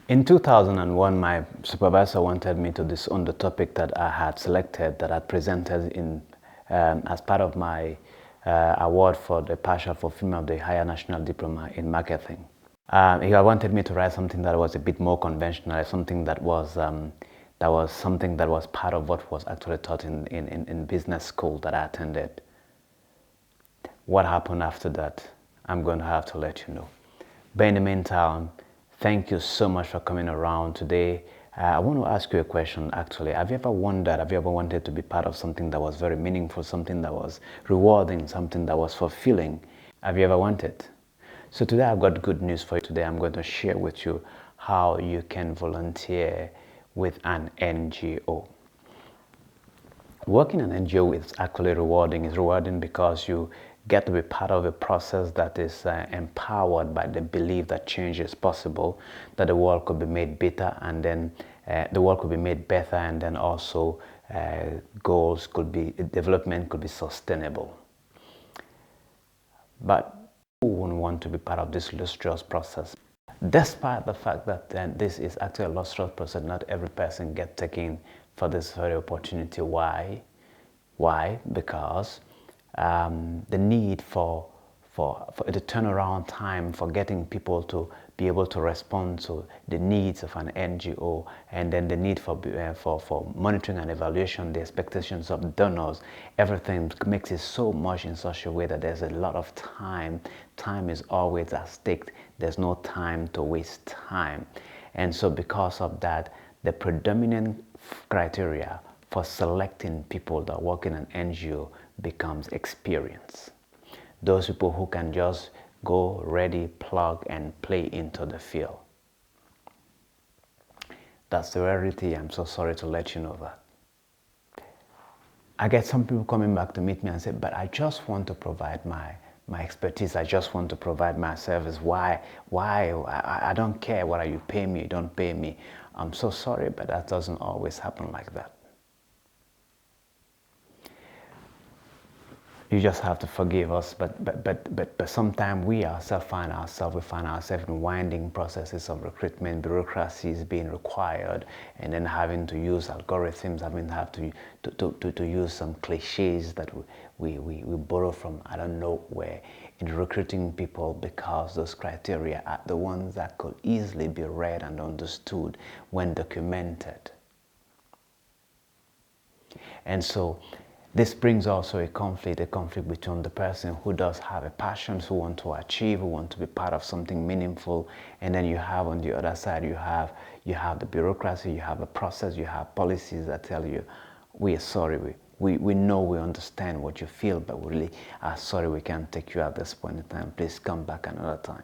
In 2001, my supervisor wanted me to disown the topic that I had selected, that I presented as part of my award for the partial fulfillment of the Higher National Diploma in Marketing. He wanted me to write something that was a bit more conventional, something that was something that was part of what was actually taught in business school that I attended. What happened after that, I'm going to have to let you know. But in the meantime, thank you so much for coming around today. I want to ask you a question actually. Have you ever wanted to be part of something that was very meaningful, something that was rewarding, something that was fulfilling? Have you ever wanted? So today I've got good news for you. Today I'm going to share with you how you can volunteer with an NGO. Working in an NGO is actually rewarding. It's rewarding because you get to be part of a process that is empowered by the belief that change is possible, that the world could be made better, and then the world could be made better, and then also development could be sustainable. But who wouldn't want to be part of this lustrous process? Despite the fact that this is actually a lustrous process, not every person gets taken for this very opportunity. Why? Because the need for the turnaround time for getting people to be able to respond to the needs of an NGO, and then the need for monitoring and evaluation, the expectations of donors, everything makes it so much in such a way that there's a lot of time. Time is always at stake. There's no time to waste time. And so because of that, the predominant criteria for selecting people that work in an NGO becomes experience. Those people who can just go, ready, plug, and play into the field. That's the reality. I'm so sorry to let you know that. I get some people coming back to meet me and say, but I just want to provide my expertise. I just want to provide my service. Why? I don't care whether you pay me, you don't pay me. I'm so sorry, but that doesn't always happen like that. You just have to forgive us, but sometimes we find ourselves in winding processes of recruitment, bureaucracies being required, and then having to use algorithms, to use some cliches that we borrow from I don't know where in recruiting people, because those criteria are the ones that could easily be read and understood when documented. And so this brings also a conflict between the person who does have a passion, who want to achieve, who want to be part of something meaningful, and then you have on the other side, you have the bureaucracy, you have a process, you have policies that tell you, we are sorry, we know, we understand what you feel, but we really are sorry we can't take you at this point in time. Please come back another time.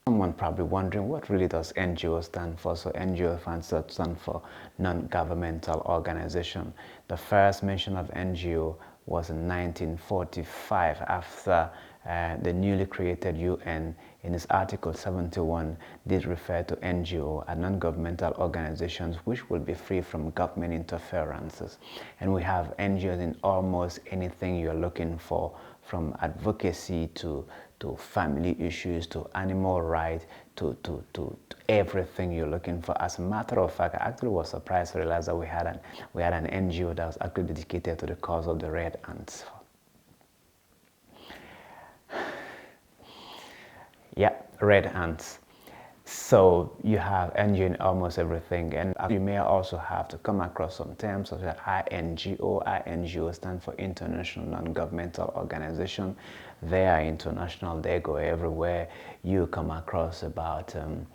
Someone probably wondering, what really does NGO stand for? So NGO stands for non-governmental organization. The first mention of NGO was in 1945 after the newly created UN in its Article 71 did refer to NGO as non-governmental organizations which will be free from government interferences. And we have NGOs in almost anything you're looking for, from advocacy to family issues, to animal rights, to everything you're looking for. As a matter of fact, I actually was surprised to realize that we had an NGO that was actually dedicated to the cause of the red ants. Yeah, red ants. So you have NGO in almost everything, and you may also have to come across some terms such as INGO. INGO stands for International Non-Governmental Organization. They are international. They go everywhere. You come across an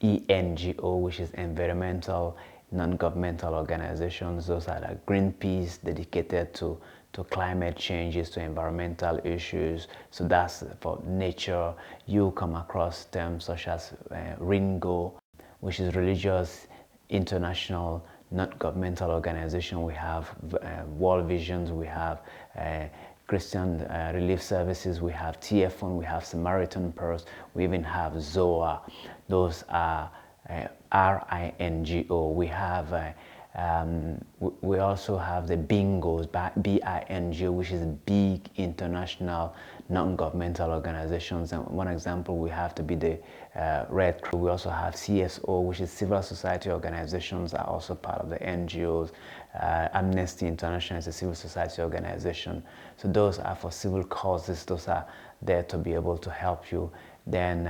ENGO, which is Environmental Non-Governmental Organizations. Those are like Greenpeace, dedicated to climate changes, to environmental issues. So that's for nature. You come across terms such as RINGO, which is Religious International Non-Governmental Organization. We have World Visions, we have Christian Relief Services, we have TFON, we have Samaritan Purse, we even have ZOA. Those are RINGO. We have We also have the BINGOs, BINGO, which is big international non-governmental organizations. And one example we have to be the Red Cross. We also have CSO, which is civil society organizations, are also part of the NGOs. Amnesty International is a civil society organization. So those are for civil causes. Those are there to be able to help you. Then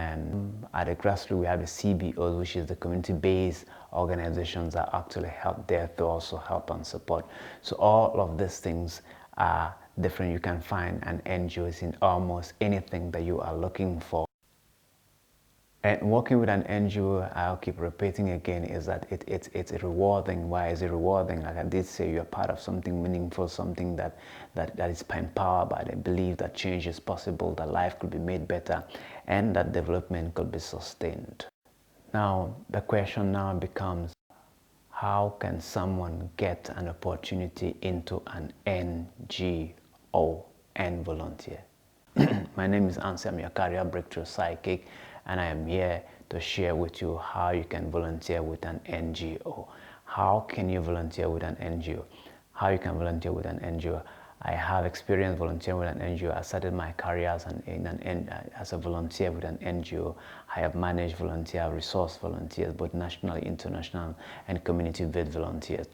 at the grassroots, we have the CBOs, which is the community-based organizations that actually help there to also help and support. So all of these things are different. You can find an NGO in almost anything that you are looking for. And working with an NGO, I'll keep repeating again, is that it's rewarding. Why is it rewarding? Like I did say, you're part of something meaningful, something that is empowered by the belief that change is possible, that life could be made better, and that development could be sustained. Now, the question now becomes, how can someone get an opportunity into an NGO and volunteer? My name is Ansi, I'm your career breakthrough psychic, and I am here to share with you how you can volunteer with an NGO. How can you volunteer with an NGO? How you can volunteer with an NGO? I have experience volunteering with an NGO. I started my career as a volunteer with an NGO. I have managed volunteer, resource volunteers, both national, international, and community-based volunteers.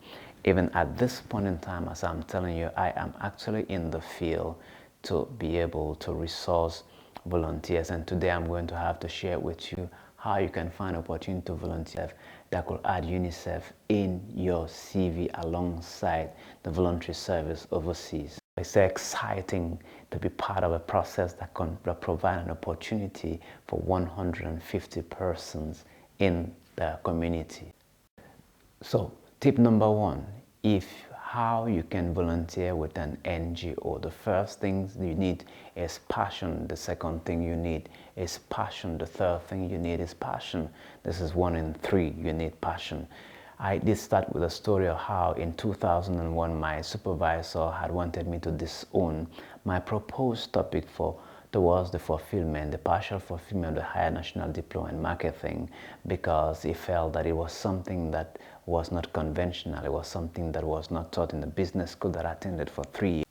Even at this point in time, as I'm telling you, I am actually in the field to be able to resource volunteers, and today I'm going to have to share with you how you can find opportunity to volunteer that could add UNICEF in your CV alongside the voluntary service overseas. It's so exciting to be part of a process that can provide an opportunity for 150 persons in the community. So tip number one, how you can volunteer with an NGO. The first thing you need is passion. The second thing you need is passion. The third thing you need is passion. This is 1 in 3, you need passion. I did start with a story of how in 2001 my supervisor had wanted me to disown my proposed topic towards the fulfillment, the partial fulfillment of the higher national diploma in marketing, because he felt that it was something that was not conventional. It was something that was not taught in the business school that I attended for 3 years.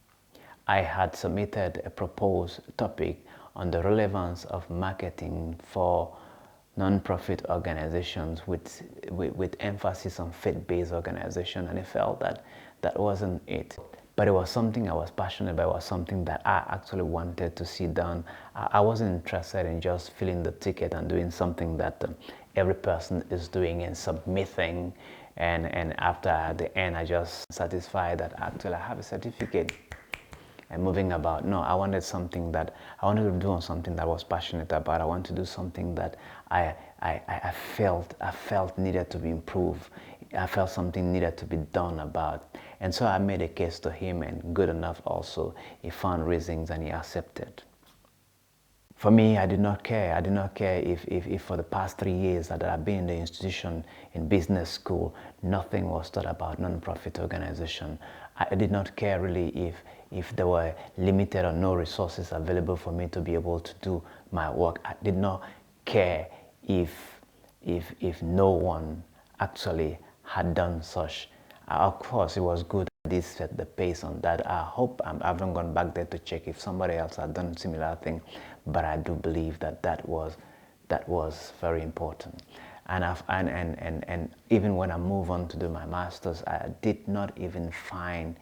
I had submitted a proposed topic on the relevance of marketing for non-profit organizations with emphasis on faith-based organization, and I felt that that wasn't it. But it was something I was passionate about. It was something that I actually wanted to see done. I wasn't interested in just filling the ticket and doing something that every person is doing and submitting, and after at the end I just satisfied that actually I have a certificate and moving about. No, I wanted to do something that I was passionate about. I wanted to do something that I felt needed to be improved. I felt something needed to be done about. And so I made a case to him, and good enough also, he found reasons and he accepted. For me, I did not care. I did not care if for the past 3 years that I've been in the institution, in business school, nothing was taught about non-profit organization. I did not care really if there were limited or no resources available for me to be able to do my work. I did not care if no one actually had done such. Of course, it was good. I did set the pace on that. I hope I haven't gone back there to check if somebody else had done similar thing, but I do believe that was very important. And even when I moved on to do my master's, I did not even find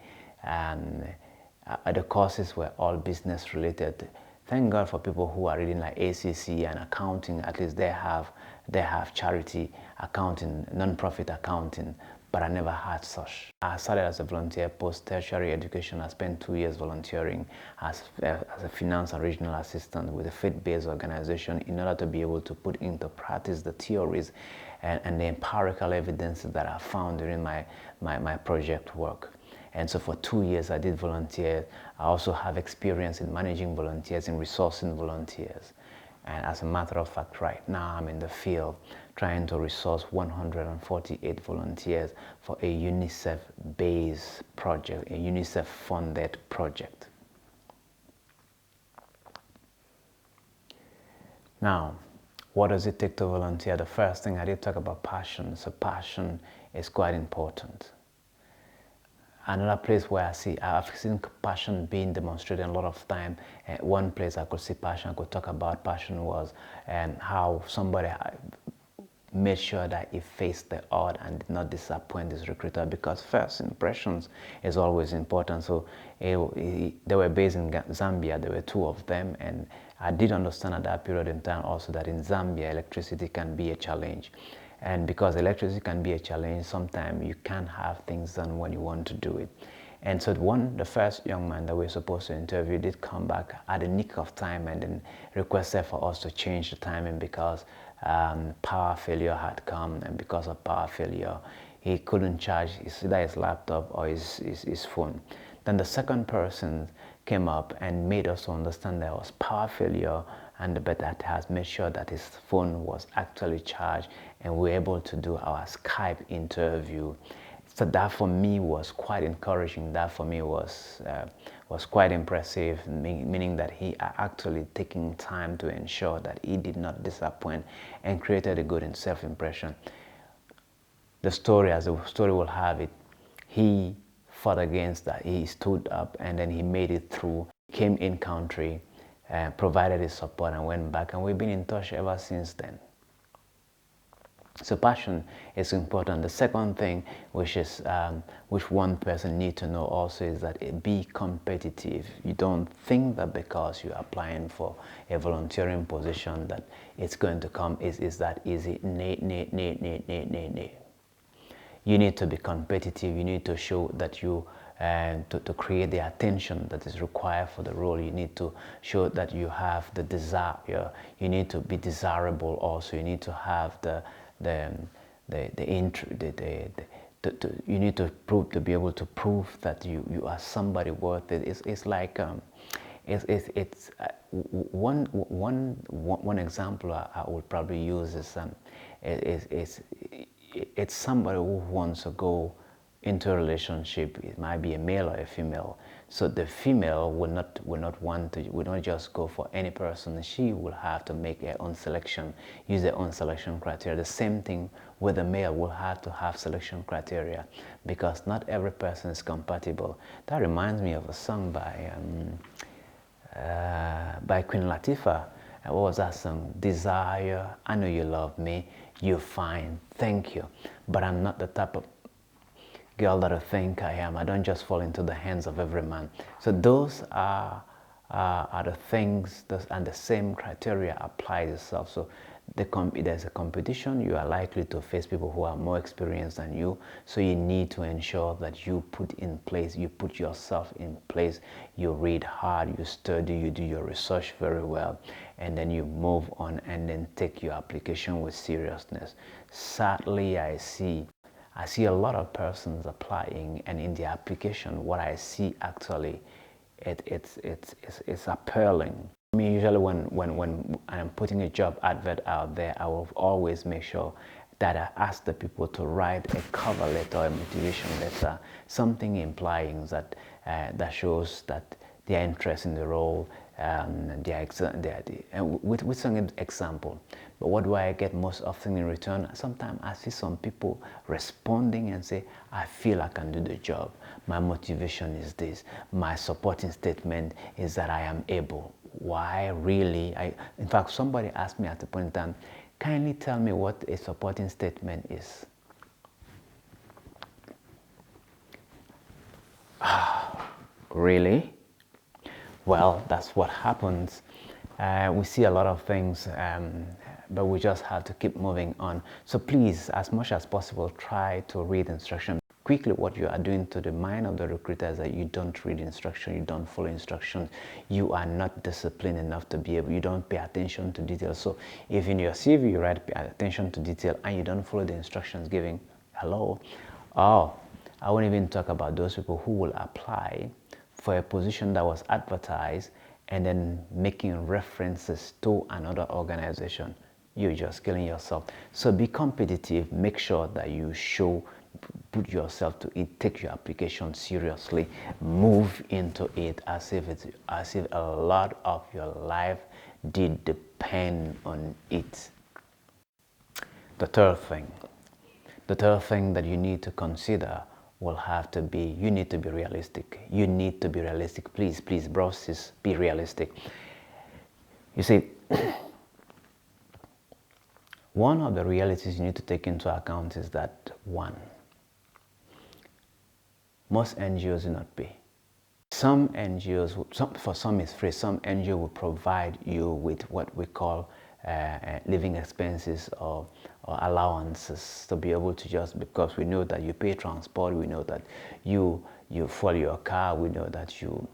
the courses were all business related. Thank God for people who are reading like ACC and accounting. At least they have charity accounting, non-profit accounting, but I never had such. I started as a volunteer post-tertiary education. I spent 2 years volunteering as a finance and regional assistant with a faith-based organization in order to be able to put into practice the theories and the empirical evidences that I found during my project work. And so for 2 years I did volunteer. I also have experience in managing volunteers, in resourcing volunteers. And as a matter of fact, right now I'm in the field trying to resource 148 volunteers for a UNICEF-based project, a UNICEF-funded project. Now, what does it take to volunteer? The first thing I did talk about passion. So passion is quite important. Another place where I've seen passion being demonstrated a lot of time. One place I could see passion, I could talk about passion was how somebody made sure that he faced the odd and did not disappoint his recruiter, because first impressions is always important. So they were based in Zambia. There were two of them, and I did understand at that period in time also that in Zambia electricity can be a challenge. And because electricity can be a challenge, sometimes you can't have things done when you want to do it. And so the first young man that we were supposed to interview did come back at the nick of time and then requested for us to change the timing because power failure had come, and because of power failure, he couldn't charge either his laptop or his phone. Then the second person came up and made us understand there was power failure, and but that has made sure that his phone was actually charged, and we were able to do our Skype interview. So that for me was quite encouraging. That for me was quite impressive, meaning that he actually taking time to ensure that he did not disappoint and created a good self-impression. The story, as the story will have it, he fought against that. He stood up and then he made it through, came in country, provided his support and went back, and we've been in touch ever since then. So passion is important. The second thing, which one person needs to know also, is that be competitive. You don't think that because you're applying for a volunteering position that it's going to come is that easy. Nay. You need to be competitive. You need to show that you to create the attention that is required for the role. You need to show that you have the desire. You need to be desirable also. You need to have you need to be able to prove that you are somebody worth it. It's like one example I would probably use is it's somebody who wants to go into a relationship. It might be a male or a female. So the female will not just go for any person. She will have to make her own selection, use her own selection criteria. The same thing with the male, will have to have selection criteria, because not every person is compatible. That reminds me of a song by Queen Latifah. What was that song? Desire, I know you love me, you're fine, thank you, but I'm not the type of girl that I think I am. I don't just fall into the hands of every man. So those are the things, and the same criteria applies itself. So there's a competition. You are likely to face people who are more experienced than you. So you need to ensure that you put yourself in place. You read hard, you study, you do your research very well, and then you move on and then take your application with seriousness. Sadly, I see a lot of persons applying, and in the application, what I see actually, it's appalling. I mean, usually when I'm putting a job advert out there, I will always make sure that I ask the people to write a cover letter or a motivation letter, something implying that shows that their interest in the role, with some example. But what do I get most often in return? Sometimes I see some people responding and say, I feel I can do the job. My motivation is this. My supporting statement is that I am able. Why really? In fact, somebody asked me at the point in time, kindly tell me what a supporting statement is. Really? Well, that's what happens. We see a lot of things, but we just have to keep moving on. So please, as much as possible, try to read instruction. Quickly, what you are doing to the mind of the recruiter is that you don't read instruction, you don't follow instructions, you are not disciplined enough to be able, you don't pay attention to detail. So if in your CV you write pay attention to detail and you don't follow the instructions given, hello? Oh, I won't even talk about those people who will apply for a position that was advertised and then making references to another organization. You're just killing yourself. So be competitive, make sure that you put yourself to it, take your application seriously, move into it as if a lot of your life did depend on it. The third thing that you need to consider will have to be, you need to be realistic. You need to be realistic. Please, please, bros, be realistic. You see, one of the realities you need to take into account is that, one, most NGOs do not pay. Some NGOs, for some it's free, some NGO will provide you with what we call living expenses or allowances to be able to just, because we know that you pay transport, we know that you fuel your car, we know that you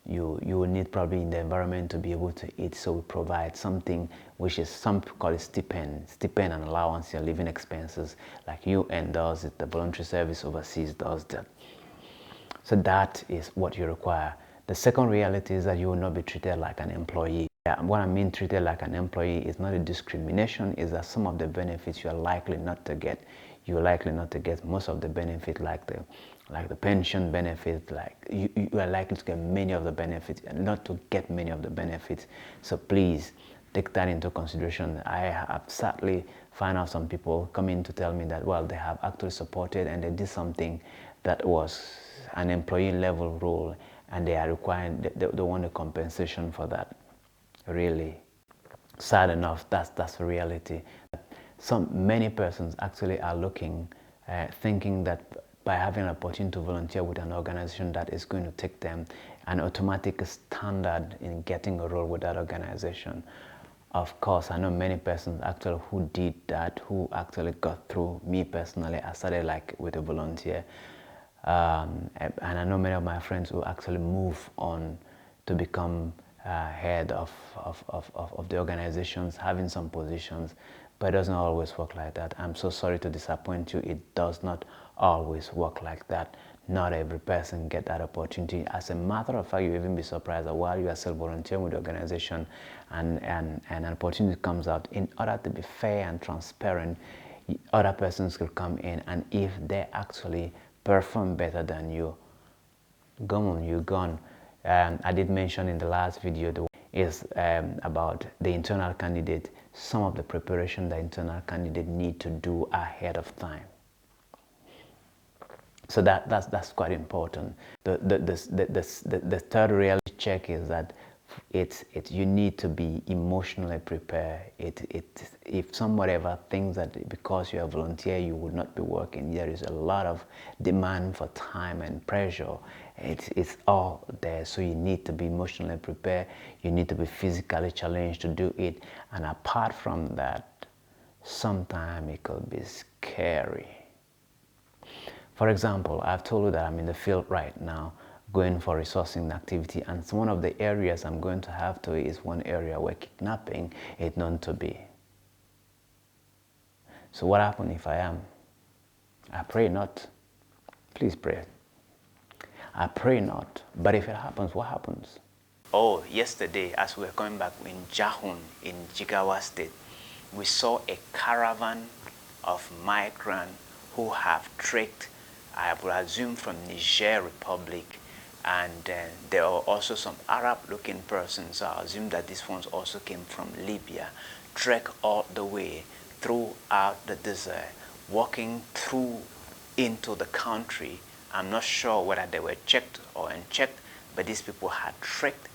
will need probably in the environment to be able to eat, so we provide something which is, some call it stipend and allowance, your living expenses, like UN does it, the voluntary service overseas does that. So that is what you require. The second reality is that you will not be treated like an employee. What I mean treated like an employee is not a discrimination, is that some of the benefits you are likely not to get. You are likely not to get most of the benefit, like the pension benefit, like you are likely to get many of the benefits and not to get many of the benefits. So please take that into consideration. I have sadly found out some people coming to tell me that, well, they have actually supported and they did something that was an employee level role and they are requiring, they want a compensation for that. Really sad enough, that's the reality. Many persons actually are looking, thinking that by having an opportunity to volunteer with an organization, that is going to take them an automatic standard in getting a role with that organization. Of course, I know many persons actually who did that, who actually got through. Me personally, I started like with a volunteer. And I know many of my friends who actually move on to become head of the organizations, having some positions, but it doesn't always work like that. I'm so sorry to disappoint you. It does not always work like that. Not every person get that opportunity. As a matter of fact, you even be surprised that while you are still volunteering with the organization and an opportunity comes out, in order to be fair and transparent, other persons will come in, and if they actually perform better than you, go on, you're gone. I did mention in the last video is about the internal candidate, some of the preparation the internal candidate need to do ahead of time. So that's quite important. The third reality check is that you need to be emotionally prepared. If somebody ever thinks that because you're a volunteer you would not be working, there is a lot of demand for time and pressure. It's all there, so you need to be emotionally prepared. You need to be physically challenged to do it. And apart from that, sometimes it could be scary. For example, I've told you that I'm in the field right now going for resourcing activity, and one of the areas I'm going to have to is one area where kidnapping is known to be. So what happens if I am? I pray not. Please pray. I pray not. But if it happens, what happens? Oh, yesterday as we were coming back in Jahun in Jigawa State, we saw a caravan of migrants who have trekked, I would assume, from Niger Republic, and there are also some Arab-looking persons. So I assume that these ones also came from Libya, trek all the way throughout the desert, walking through into the country. I'm not sure whether they were checked or unchecked, but these people had trekked